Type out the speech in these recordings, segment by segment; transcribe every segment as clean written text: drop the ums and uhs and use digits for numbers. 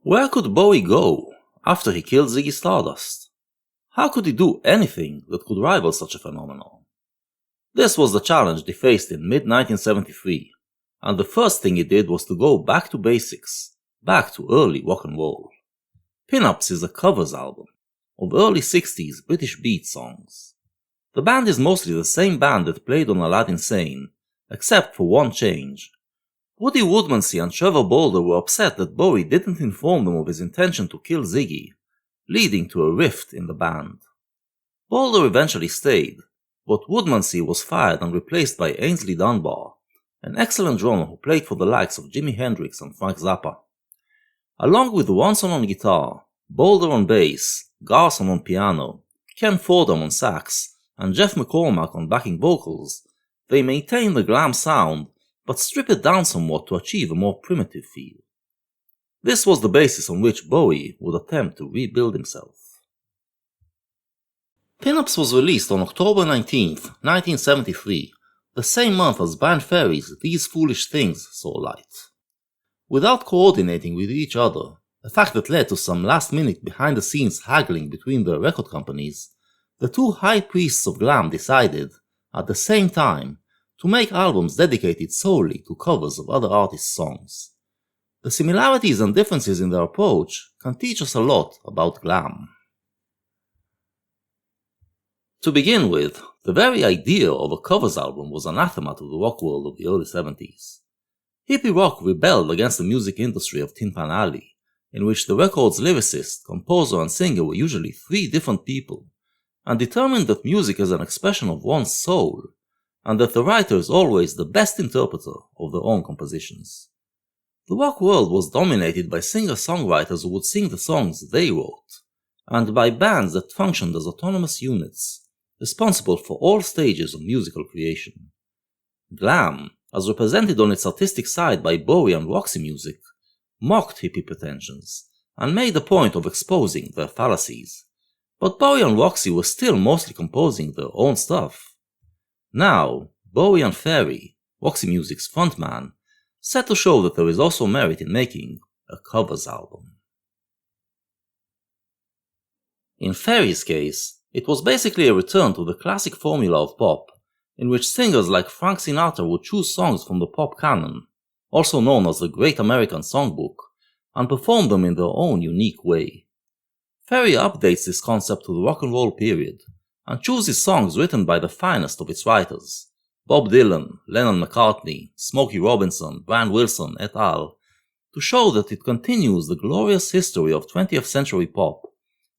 Where could Bowie go after he killed Ziggy Stardust? How could he do anything that could rival such a phenomenon? This was the challenge they faced in mid-1973, and the first thing he did was to go back to basics, back to early rock and roll. Pin-Ups is a covers album of early 60s British beat songs. The band is mostly the same band that played on Aladdin Sane, except for one change. Woody Woodmansey and Trevor Bolder were upset that Bowie didn't inform them of his intention to kill Ziggy, leading to a rift in the band. Bolder eventually stayed, but Woodmansey was fired and replaced by Ainsley Dunbar, an excellent drummer who played for the likes of Jimi Hendrix and Frank Zappa. Along with Ronson on guitar, Bolder on bass, Garson on piano, Ken Fordham on sax, and Jeff McCormack on backing vocals, they maintain the glam sound but strip it down somewhat to achieve a more primitive feel. This was the basis on which Bowie would attempt to rebuild himself. Pin-Ups was released on October 19, 1973, the same month as band Fairy's These Foolish Things saw light. Without coordinating with each other, a fact that led to some last-minute behind-the-scenes haggling between the record companies, the two high priests of glam decided, at the same time, to make albums dedicated solely to covers of other artists' songs. The similarities and differences in their approach can teach us a lot about glam. To begin with, the very idea of a covers album was anathema to the rock world of the early 70s. Hippie rock rebelled against the music industry of Tin Pan Alley, in which the record's lyricist, composer and singer were usually three different people, and determined that music is an expression of one's soul, and that the writer is always the best interpreter of their own compositions. The rock world was dominated by singer-songwriters who would sing the songs they wrote, and by bands that functioned as autonomous units, responsible for all stages of musical creation. Glam, as represented on its artistic side by Bowie and Roxy Music, mocked hippie pretensions, and made a point of exposing their fallacies. But Bowie and Roxy were still mostly composing their own stuff. Now, Bowie and Fairy, Roxy Music's frontman, set to show that there is also merit in making a covers album. In Fairy's case, it was basically a return to the classic formula of pop, in which singers like Frank Sinatra would choose songs from the pop canon, also known as the Great American Songbook, and perform them in their own unique way. Fairy updates this concept to the rock and roll period, and chooses songs written by the finest of its writers, Bob Dylan, Lennon-McCartney, Smokey Robinson, Brian Wilson, et al., to show that it continues the glorious history of 20th century pop,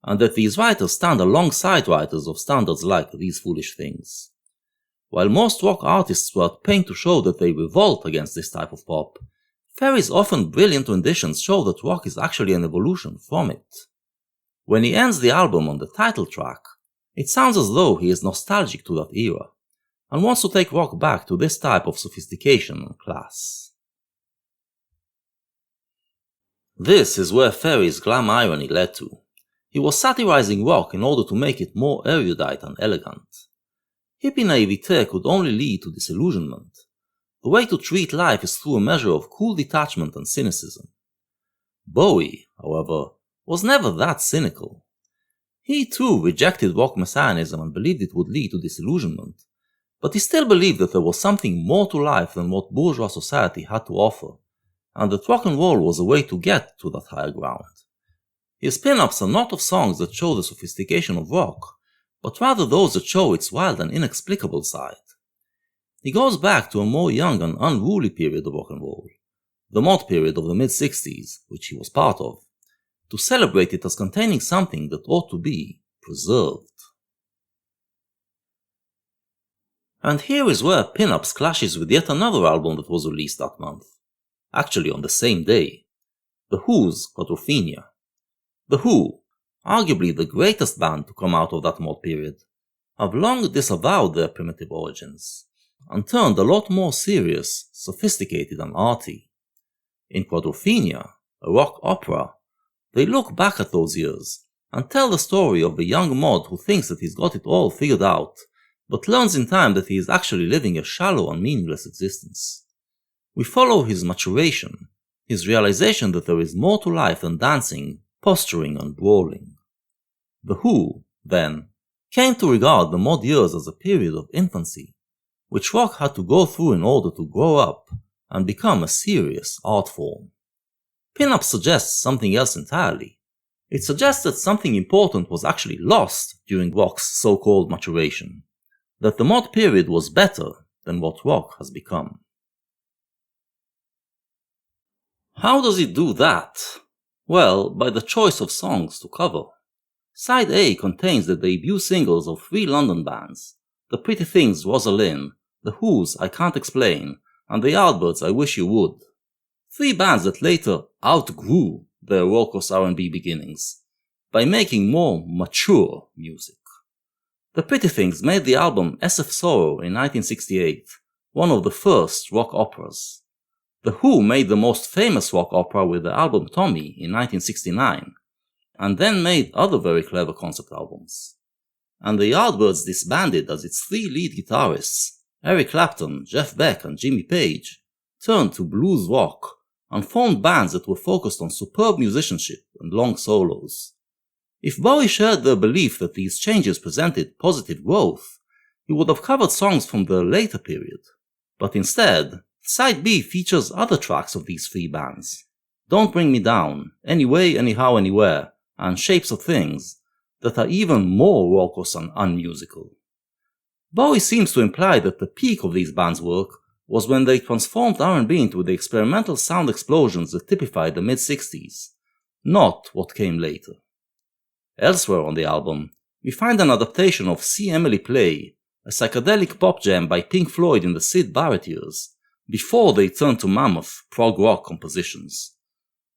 and that these writers stand alongside writers of standards like These Foolish Things. While most rock artists were at pains to show that they revolt against this type of pop, Fairy's often brilliant renditions show that rock is actually an evolution from it. When he ends the album on the title track, it sounds as though he is nostalgic to that era, and wants to take rock back to this type of sophistication and class. This is where Fairy's Glam Irony led to. He was satirizing rock in order to make it more erudite and elegant. Hippie naivete could only lead to disillusionment. The way to treat life is through a measure of cool detachment and cynicism. Bowie, however, was never that cynical. He too rejected rock messianism and believed it would lead to disillusionment, but he still believed that there was something more to life than what bourgeois society had to offer, and that rock and roll was a way to get to that higher ground. His pin-ups are not of songs that show the sophistication of rock, but rather those that show its wild and inexplicable side. He goes back to a more young and unruly period of rock and roll, the mod period of the mid-60s, which he was part of, to celebrate it as containing something that ought to be preserved. And here is where Pin-Ups clashes with yet another album that was released that month, actually on the same day, The Who's Quadrophenia. The Who, arguably the greatest band to come out of that mod period, have long disavowed their primitive origins, and turned a lot more serious, sophisticated and arty. In Quadrophenia, a rock opera, they look back at those years, and tell the story of a young mod who thinks that he's got it all figured out, but learns in time that he is actually living a shallow and meaningless existence. We follow his maturation, his realization that there is more to life than dancing, posturing, and brawling. The Who, then, came to regard the mod years as a period of infancy, which rock had to go through in order to grow up and become a serious art form. Pin-Up suggests something else entirely. It suggests that something important was actually lost during rock's so-called maturation, that the mod period was better than what rock has become. How does it do that? Well, by the choice of songs to cover. Side A contains the debut singles of 3 London bands, The Pretty Things' Rosalind, The Who's I Can't Explain, and The Yardbirds' I Wish You Would. 3 bands that later outgrew their raucous R&B beginnings by making more mature music. The Pretty Things made the album SF Sorrow in 1968, one of the first rock operas. The Who made the most famous rock opera with the album Tommy in 1969, and then made other very clever concept albums. And the Yardbirds disbanded as its 3 lead guitarists, Eric Clapton, Jeff Beck, and Jimmy Page, turned to blues rock and formed bands that were focused on superb musicianship and long solos. If Bowie shared their belief that these changes presented positive growth, he would have covered songs from the later period. But instead, Side B features other tracks of these 3 bands, Don't Bring Me Down, Anyway, Anyhow, Anywhere, and Shapes of Things, that are even more raucous and unmusical. Bowie seems to imply that the peak of these bands' work was when they transformed R&B into the experimental sound explosions that typified the mid-60s, not what came later. Elsewhere on the album, we find an adaptation of See Emily Play, a psychedelic pop jam by Pink Floyd in the Syd Barrett years, before they turned to mammoth prog rock compositions.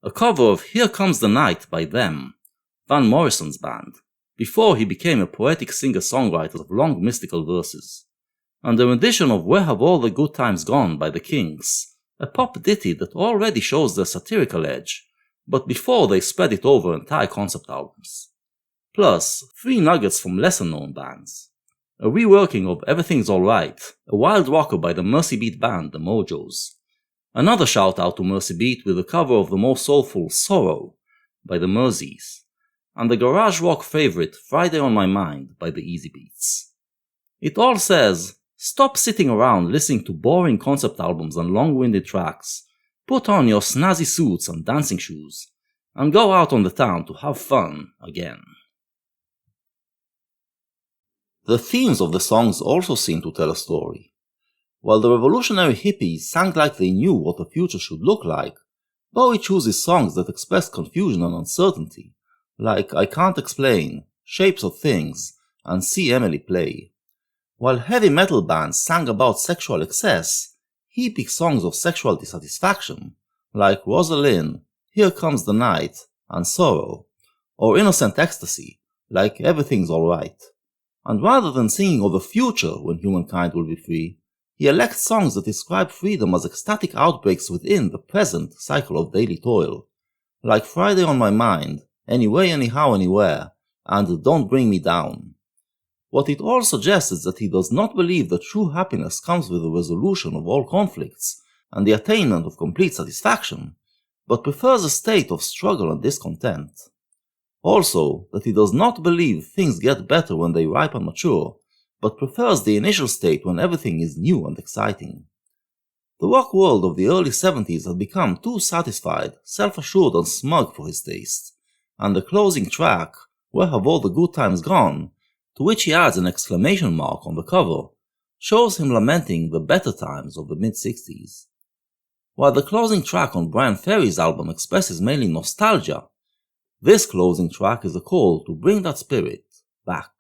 A cover of Here Comes the Night by Them, Van Morrison's band, before he became a poetic singer-songwriter of long mystical verses, and a rendition of Where Have All the Good Times Gone by the Kings, a pop ditty that already shows their satirical edge, but before they spread it over entire concept albums. Plus, 3 nuggets from lesser-known bands. A reworking of Everything's Alright, a wild rocker by the Mercy Beat band The Mojos. Another shout-out to Mercy Beat with a cover of the more soulful Sorrow by the Merseys, and the garage rock favorite Friday on My Mind by the Easy Beats. It all says, stop sitting around listening to boring concept albums and long-winded tracks, put on your snazzy suits and dancing shoes, and go out on the town to have fun again. The themes of the songs also seem to tell a story. While the revolutionary hippies sang like they knew what the future should look like, Bowie chooses songs that express confusion and uncertainty, like I Can't Explain, Shapes of Things, and See Emily Play. While heavy metal bands sang about sexual excess, he picked songs of sexual dissatisfaction, like Rosalind, Here Comes the Night, and Sorrow, or innocent ecstasy, like Everything's Alright. And rather than singing of a future when humankind will be free, he elects songs that describe freedom as ecstatic outbreaks within the present cycle of daily toil, like Friday on My Mind, Anyway, Anyhow, Anywhere, and Don't Bring Me Down. What it all suggests is that he does not believe that true happiness comes with the resolution of all conflicts and the attainment of complete satisfaction, but prefers a state of struggle and discontent. Also, that he does not believe things get better when they ripe and mature, but prefers the initial state when everything is new and exciting. The rock world of the early 70s had become too satisfied, self-assured and smug for his taste, and the closing track, Where Have All the Good Times Gone, to which he adds an exclamation mark on the cover, shows him lamenting the better times of the mid-60s. While the closing track on Brian Ferry's album expresses mainly nostalgia, this closing track is a call to bring that spirit back.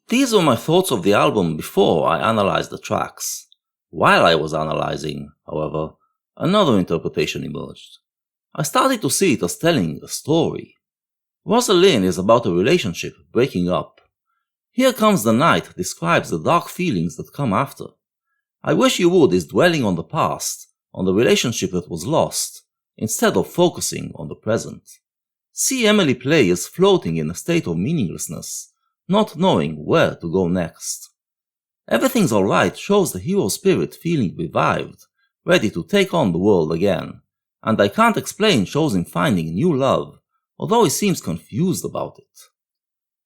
These were my thoughts of the album before I analyzed the tracks. While I was analyzing, however, another interpretation emerged. I started to see it as telling a story. Rosalind is about a relationship breaking up. Here Comes the Night describes the dark feelings that come after. I Wish You Would is dwelling on the past, on the relationship that was lost, instead of focusing on the present. See Emily Play is floating in a state of meaninglessness, not knowing where to go next. Everything's Alright shows the hero spirit feeling revived, ready to take on the world again, and I Can't Explain shows him finding new love, although he seems confused about it.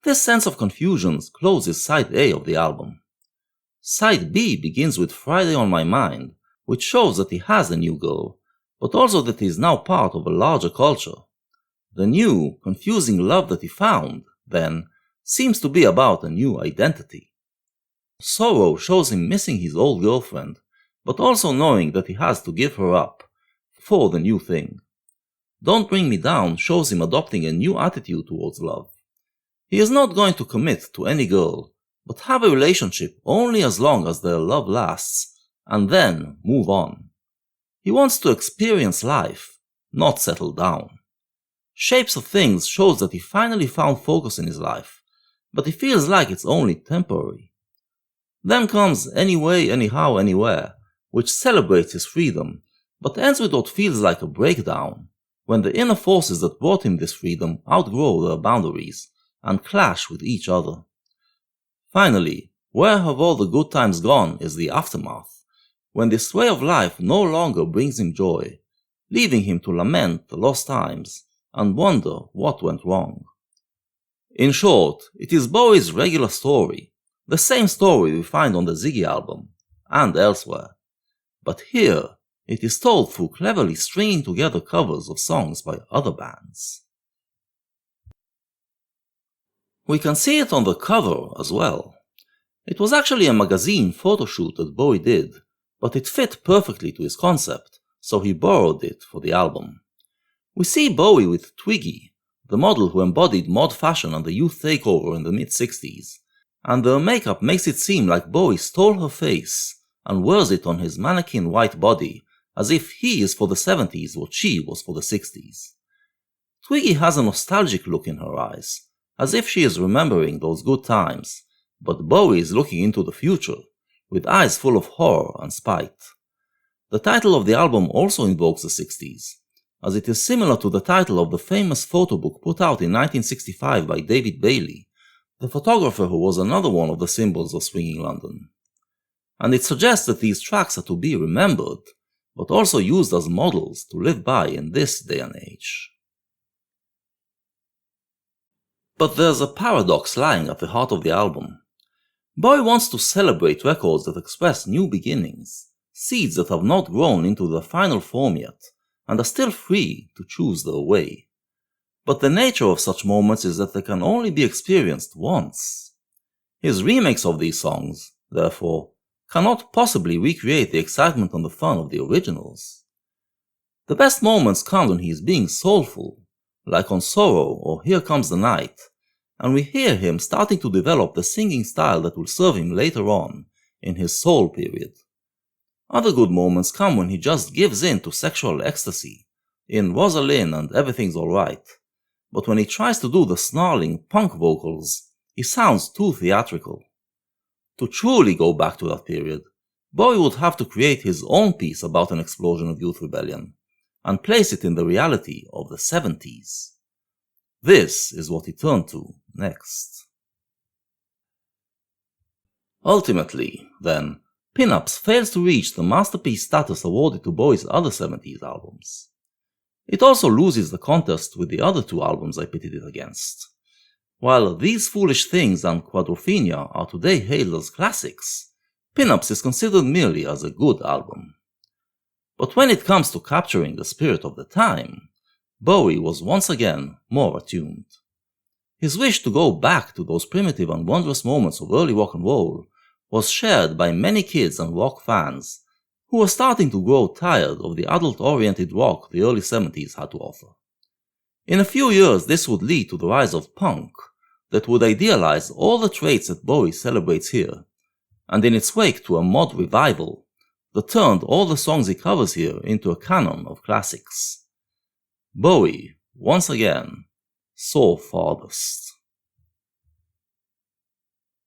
This sense of confusion closes side A of the album. Side B begins with Friday on My Mind, which shows that he has a new girl, but also that he is now part of a larger culture. The new, confusing love that he found, then, seems to be about a new identity. Sorrow shows him missing his old girlfriend, but also knowing that he has to give her up for the new thing. Don't Bring Me Down shows him adopting a new attitude towards love. He is not going to commit to any girl, but have a relationship only as long as their love lasts, and then move on. He wants to experience life, not settle down. Shapes of Things shows that he finally found focus in his life, but he feels like it's only temporary. Then comes Anyway, Anyhow, Anywhere, which celebrates his freedom, but ends with what feels like a breakdown, when the inner forces that brought him this freedom outgrow their boundaries and clash with each other. Finally, Where Have All the Good Times Gone is the aftermath, when this way of life no longer brings him joy, leaving him to lament the lost times and wonder what went wrong. In short, it is Bowie's regular story, the same story we find on the Ziggy album, and elsewhere. But here, it is told through cleverly stringing together covers of songs by other bands. We can see it on the cover as well. It was actually a magazine photo shoot that Bowie did, but it fit perfectly to his concept, so he borrowed it for the album. We see Bowie with Twiggy, the model who embodied mod fashion and the youth takeover in the mid-60s, and their makeup makes it seem like Bowie stole her face and wears it on his mannequin white body, as if he is for the 70s what she was for the 60s. Twiggy has a nostalgic look in her eyes, as if she is remembering those good times, but Bowie is looking into the future, with eyes full of horror and spite. The title of the album also invokes the 60s, as it is similar to the title of the famous photo book put out in 1965 by David Bailey, the photographer who was another one of the symbols of swinging London. And it suggests that these tracks are to be remembered, but also used as models to live by in this day and age. But there's a paradox lying at the heart of the album. Bowie wants to celebrate records that express new beginnings, seeds that have not grown into their final form yet, and are still free to choose their way. But the nature of such moments is that they can only be experienced once. His remakes of these songs, therefore, cannot possibly recreate the excitement and the fun of the originals. The best moments come when he is being soulful, like on Sorrow or Here Comes the Night, and we hear him starting to develop the singing style that will serve him later on, in his soul period. Other good moments come when he just gives in to sexual ecstasy, in Rosalind and Everything's Alright, but when he tries to do the snarling punk vocals, he sounds too theatrical. To truly go back to that period, Bowie would have to create his own piece about an explosion of youth rebellion, and place it in the reality of the 70s. This is what he turned to next. Ultimately, then, Pinups fails to reach the masterpiece status awarded to Bowie's other 70s albums. It also loses the contest with the other two albums I pitted it against. While These Foolish Things and Quadrophenia are today hailed as classics, Pinups is considered merely as a good album. But when it comes to capturing the spirit of the time, Bowie was once again more attuned. His wish to go back to those primitive and wondrous moments of early rock and roll was shared by many kids and rock fans who were starting to grow tired of the adult-oriented rock the early 70s had to offer. In a few years, this would lead to the rise of punk that would idealize all the traits that Bowie celebrates here, and in its wake to a mod revival that turned all the songs he covers here into a canon of classics. Bowie, once again, saw farthest.